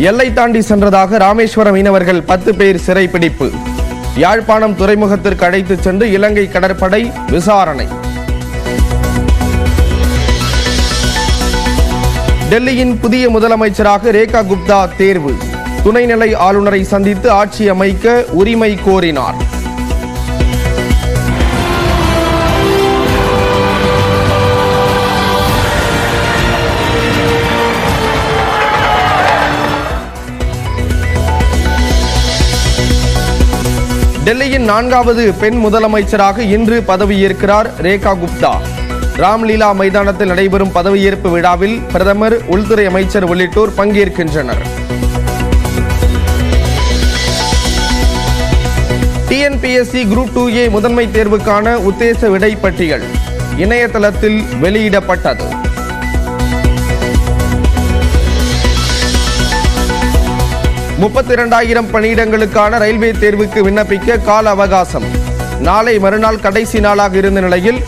எல்லை தாண்டி சென்றதாக ராமேஸ்வரம் மீனவர்கள் 10 பேர் சிறைப்பிடிப்பு. யாழ்ப்பாணம் துறைமுகத்திற்கு அழைத்துச் சென்று இலங்கை கடற்படை விசாரணை. டெல்லியின் புதிய முதலமைச்சராக ரேகா குப்தா தேர்வு. துணைநிலை ஆளுநரை சந்தித்து ஆட்சி அமைக்க உரிமை கோரினார். டெல்லியின் 4வது பெண் முதலமைச்சராக இன்று பதவியேற்கிறார் ரேகா குப்தா. ராம்லீலா மைதானத்தில் நடைபெறும் பதவியேற்பு விழாவில் பிரதமர், உள்துறை அமைச்சர் உள்ளிட்டோர் பங்கேற்கின்றனர். டிஎன்பிஎஸ்சி குரூப் 2A முதன்மை தேர்வுக்கான உத்தேச விடை பட்டியல் இணையதளத்தில் வெளியிடப்பட்டது. $32,000 பணியிடங்களுக்கான ரயில்வே தேர்வுக்கு விண்ணப்பிக்க கால அவகாசம். நாளை மறுநாள் கடைசி நாளாக இருந்த நிலையில்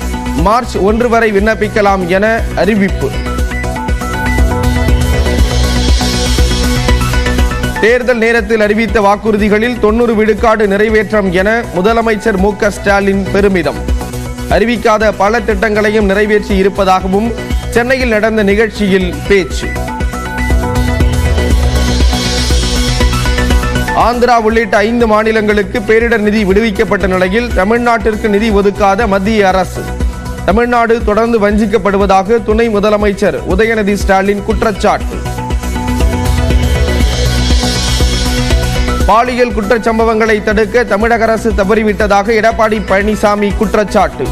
மார்ச் 1 வரை விண்ணப்பிக்கலாம் என அறிவிப்பு. தேர்தல் நேரத்தில் அறிவித்த வாக்குறுதிகளில் 90 விழுக்காடு நிறைவேற்றம் என முதலமைச்சர் மு.க. ஸ்டாலின் பெருமிதம். அறிவிக்காத பல திட்டங்களையும் நிறைவேற்றி இருப்பதாகவும் சென்னையில் நடந்த நிகழ்ச்சியில் பேச்சு. ஆந்திரா உள்ளிட்ட 5 மாநிலங்களுக்கு பேரிடர் நிதி விடுவிக்கப்பட்ட நிலையில் தமிழ்நாட்டிற்கு நிதி ஒதுக்காத மத்திய அரசு. தமிழ்நாடு தொடர்ந்து வஞ்சிக்கப்படுவதாக துணை முதலமைச்சர் உதயநிதி ஸ்டாலின் குற்றச்சாட்டு. பாலியல் குற்றச்சம்பவங்களை தடுக்க தமிழக அரசு தவறிவிட்டதாக எடப்பாடி பழனிசாமி குற்றச்சாட்டு.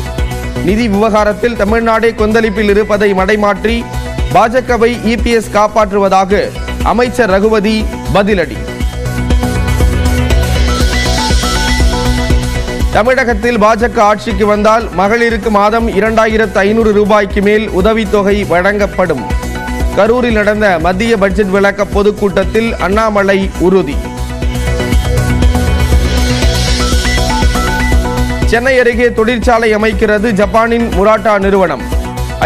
நிதி விவகாரத்தில் தமிழ்நாடே கொந்தளிப்பில் இருப்பதை மடைமாற்றி பாஜகவை இபிஎஸ் காப்பாற்றுவதாக அமைச்சர் ரகுபதி பதிலடி. தமிழகத்தில் பாஜக ஆட்சிக்கு வந்தால் மகளிருக்கு மாதம் 2,500 ரூபாய்க்கு மேல் உதவித்தொகை வழங்கப்படும். கரூரில் நடந்த மத்திய பட்ஜெட் விளக்க பொதுக்கூட்டத்தில் அண்ணாமலை உறுதி. சென்னை அருகே தொழிற்சாலை அமைக்கிறது ஜப்பானின் முராட்டா நிறுவனம்.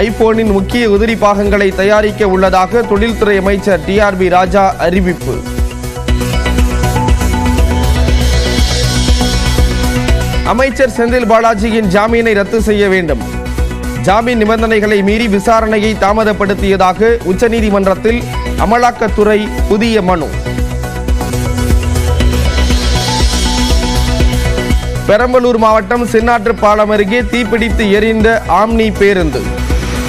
ஐபோனின் முக்கிய உதிரி பாகங்களை தயாரிக்க உள்ளதாக தொழில்துறை அமைச்சர் டிஆர்பி ராஜா அறிவிப்பு. அமைச்சர் செந்தில் பாலாஜியின் ஜாமீனை ரத்து செய்ய வேண்டும். ஜாமீன் நிபந்தனைகளை மீறி விசாரணையை தாமதப்படுத்தியதாக உச்சநீதிமன்றத்தில் அமலாக்கத்துறை புதிய மனு. பெரம்பலூர் மாவட்டம் சின்னாற்று பாலம் அருகே தீப்பிடித்து எரிந்த ஆம்னி பேருந்து.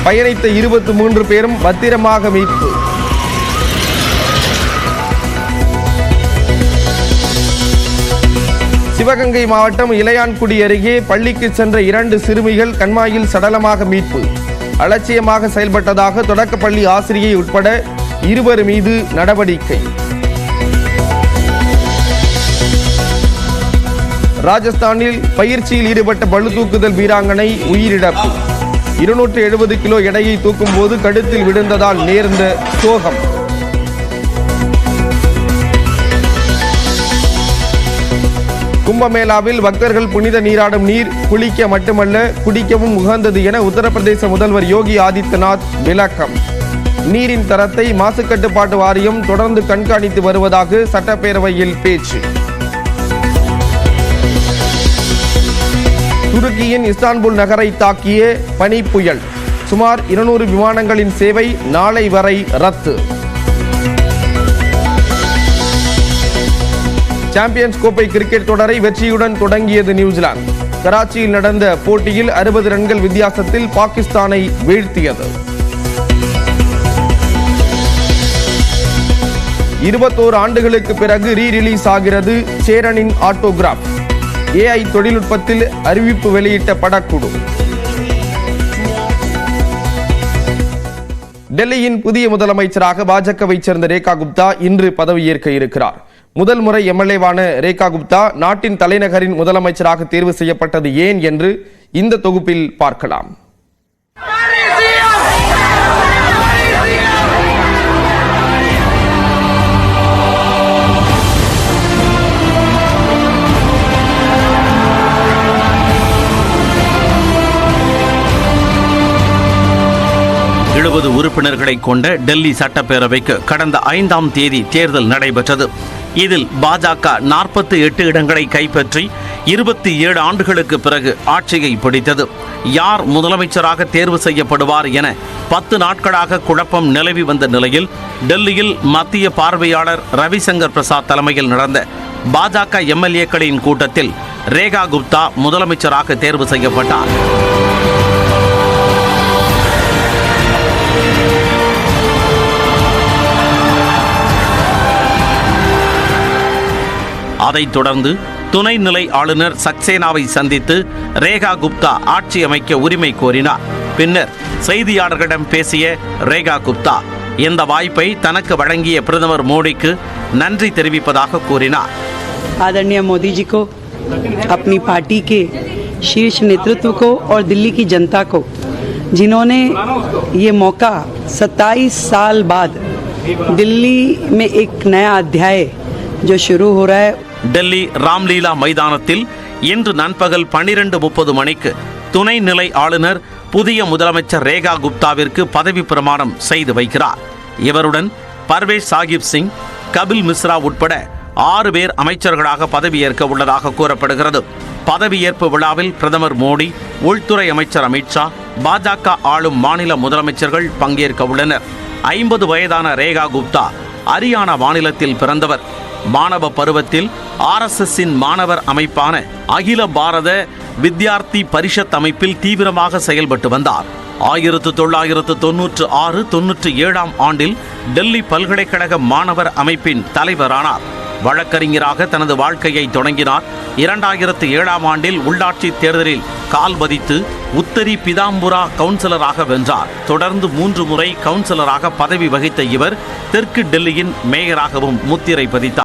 பயணித்த 23 பேரும் பத்திரமாக மீட்பு. சிவகங்கை மாவட்டம் இளையான்குடி அருகே பள்ளிக்கு சென்ற 2 சிறுமிகள் கண்மாயில் சடலமாக மீட்பு. அலட்சியமாக செயல்பட்டதாக தொடக்கப்பள்ளி ஆசிரியை உட்பட 2 மீது நடவடிக்கை. ராஜஸ்தானில் பயிற்சியில் ஈடுபட்ட பளுதூக்குதல் வீராங்கனை உயிரிழப்பு. 270 கிலோ எடையை தூக்கும் போது கழுத்தில் விழுந்ததால் நேர்ந்த சோகம். கும்பமேளாவில் பக்தர்கள் புனித நீராடும் நீர் குளிக்க மட்டுமல்ல குடிக்கவும் உகந்தது என உத்தரப்பிரதேச முதல்வர் யோகி ஆதித்யநாத் விளக்கம். நீரின் தரத்தை மாசு கட்டுப்பாட்டு வாரியம் தொடர்ந்து கண்காணித்து வருவதாக சட்டப்பேரவையில் பேச்சு. துருக்கியின் இஸ்தான்புல் நகரை தாக்கிய பனி புயல். சுமார் 200 விமானங்களின் சேவை நாளை வரை ரத்து. சாம்பியன்ஸ் கோப்பை கிரிக்கெட் தொடரை வெற்றியுடன் தொடங்கியது நியூசிலாந்து. கராச்சியில் நடந்த போட்டியில் 60 ரன்கள் வித்தியாசத்தில் பாகிஸ்தானை வீழ்த்தியது. 21 ஆண்டுகளுக்கு பிறகு ரீரிலீஸ் ஆகிறது சேரனின் ஆட்டோகிராஃப். AI தொழில்நுட்பத்தில் அறிவிப்பு வெளியிட்ட படக்குழு. டெல்லியின் புதிய முதலமைச்சராக பாஜகவை சேர்ந்த ரேகா குப்தா இன்று பதவியேற்க இருக்கிறார். முதல் முறை எம்எல்ஏவான ரேகா குப்தா நாட்டின் தலைநகரின் முதலமைச்சராக தேர்வு செய்யப்பட்டது ஏன் என்று இந்த தொகுப்பில் பார்க்கலாம். 170 உறுப்பினர்களை கொண்ட டெல்லி சட்டப்பேரவைக்கு கடந்த 5ஆம் தேதி தேர்தல் நடைபெற்றது. இதில் பாஜக 48 இடங்களை கைப்பற்றி 27 ஆண்டுகளுக்கு பிறகு ஆட்சியை பிடித்தது. யார் முதலமைச்சராக தேர்வு செய்யப்படுவார் என 10 நாட்களாக குழப்பம் நிலவி வந்த நிலையில் டெல்லியில் மத்திய பார்வையாளர் ரவிசங்கர் பிரசாத் தலைமையில் நடந்த பாஜக எம்எல்ஏக்களின் கூட்டத்தில் ரேகா குப்தா முதலமைச்சராக தேர்வு செய்யப்பட்டார். அதைத் தொடர்ந்து துணைநிலை ஆளுநர் சக்சேனாவை சந்தித்து ரேகா குப்தா ஆட்சி அமைக்க உரிமை கோரினார். பின்னர் செய்தியாளர்களிடம் பேசிய ரேகா குப்தா இந்த வாய்ப்பை தனக்கு வழங்கிய பிரதமர் மோடிக்கு நன்றி தெரிவிப்பதாக கூறினார். आदरणीय मोदी जी को, अपनी पार्टी के शीर्ष नेतृत्व को और दिल्ली की जनता को, जिन्होंने ये मौका 27 साल बाद दिल्ली में एक नया अध्याय जो शुरू हो रहा है. டெல்லி ராம்லீலா மைதானத்தில் இன்று நண்பகல் 12:30 மணிக்கு துணைநிலை ஆளுநர் புதிய முதலமைச்சர் ரேகா குப்தாவிற்கு பதவி பிரமாணம் செய்து வைக்கிறார். இவருடன் பர்வேஸ் சாஹிப் சிங், கபில் மிஸ்ரா உட்பட 6 பேர் அமைச்சர்களாக பதவியேற்க உள்ளதாக கூறப்படுகிறது. பதவியேற்பு விழாவில் பிரதமர் மோடி, உள்துறை அமைச்சர் அமித்ஷா, பாஜக ஆளும் மாநில முதலமைச்சர்கள் பங்கேற்க உள்ளனர். 50 வயதான ரேகா குப்தா ஹரியானா மாநிலத்தில் பிறந்தவர். மாணவ பருவத்தில் RSSின் மாணவர் அமைப்பான அகில பாரத வித்யார்த்தி பரிஷத் அமைப்பில் தீவிரமாக செயல்பட்டு வந்தார். 1996-97ஆம் ஆண்டில் டெல்லி பல்கலைக்கழக மாணவர் அமைப்பின் தலைவரானார். வழக்கறிஞராக தனது வாழ்க்கையை தொடங்கினார். 2007ஆம் ஆண்டில் உள்ளாட்சி தேர்தலில் கால் பதித்து உத்தரி பிதாம்புரா கவுன்சிலராக வென்றார். தொடர்ந்து 3 முறை கவுன்சிலராக பதவி வகித்த இவர் தெற்கு டெல்லியின் மேயராகவும் முத்திரை பதித்தார்.